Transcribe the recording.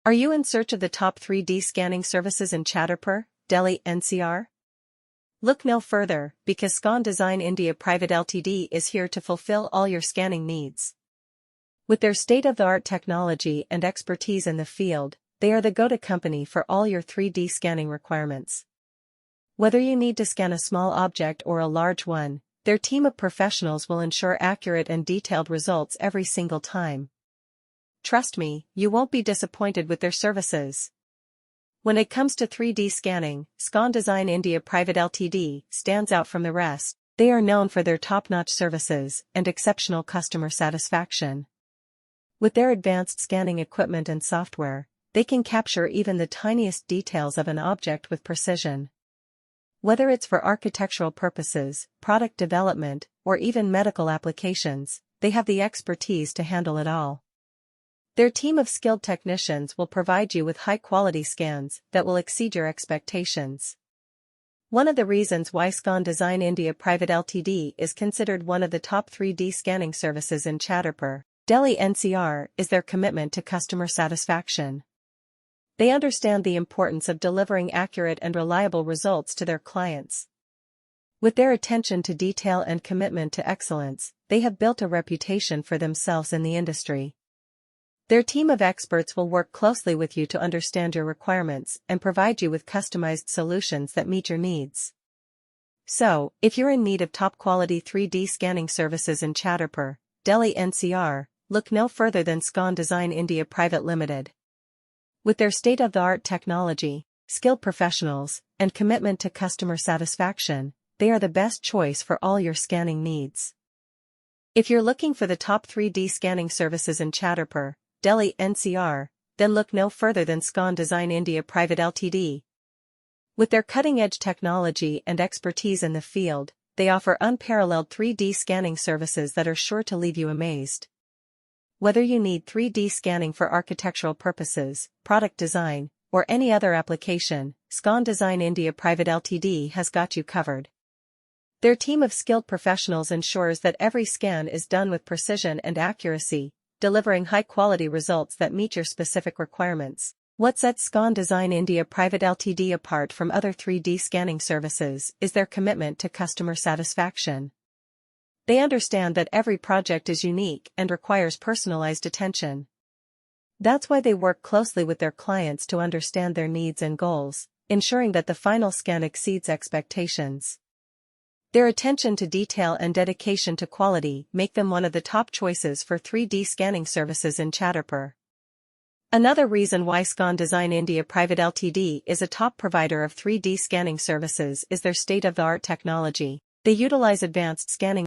Are you in search of the top 3D scanning services in Chattarpur, Delhi NCR? Look no further, because Scon Design India Pvt Ltd is here to fulfill all your scanning needs. With their state-of-the-art technology and expertise in the field, they are the go-to company for all your 3D scanning requirements. Whether you need to scan a small object or a large one, their team of professionals will ensure accurate and detailed results every single time. Trust me, you won't be disappointed with their services. When it comes to 3D scanning, Scon Design India Pvt Ltd stands out from the rest. They are known for their top-notch services and exceptional customer satisfaction. With their advanced scanning equipment and software, they can capture even the tiniest details of an object with precision. Whether it's for architectural purposes, product development, or even medical applications, they have the expertise to handle it all. Their team of skilled technicians will provide you with high-quality scans that will exceed your expectations. One of the reasons why Scon Design India Pvt Ltd is considered one of the top 3D scanning services in Chattarpur, Delhi NCR, is their commitment to customer satisfaction. They understand the importance of delivering accurate and reliable results to their clients. With their attention to detail and commitment to excellence, they have built a reputation for themselves in the industry. Their team of experts will work closely with you to understand your requirements and provide you with customized solutions that meet your needs. So, if you're in need of top-quality 3D scanning services in Chattarpur, Delhi NCR, look no further than Scon Design India Pvt Ltd. With their state-of-the-art technology, skilled professionals, and commitment to customer satisfaction, they are the best choice for all your scanning needs. If you're looking for the top 3D scanning services in Chattarpur, Delhi NCR, then look no further than Scon Design India Pvt Ltd. With their cutting-edge technology and expertise in the field, they offer unparalleled 3D scanning services that are sure to leave you amazed. Whether you need 3D scanning for architectural purposes, product design, or any other application, Scon Design India Pvt Ltd has got you covered. Their team of skilled professionals ensures that every scan is done with precision and accuracy, delivering high-quality results that meet your specific requirements. What sets Scon Design India Pvt Ltd apart from other 3D scanning services is their commitment to customer satisfaction. They understand that every project is unique and requires personalized attention. That's why they work closely with their clients to understand their needs and goals, ensuring that the final scan exceeds expectations. Their attention to detail and dedication to quality make them one of the top choices for 3D scanning services in Chattarpur. Another reason why Scon Design India Pvt Ltd is a top provider of 3D scanning services is their state-of-the-art technology. They utilize advanced scanning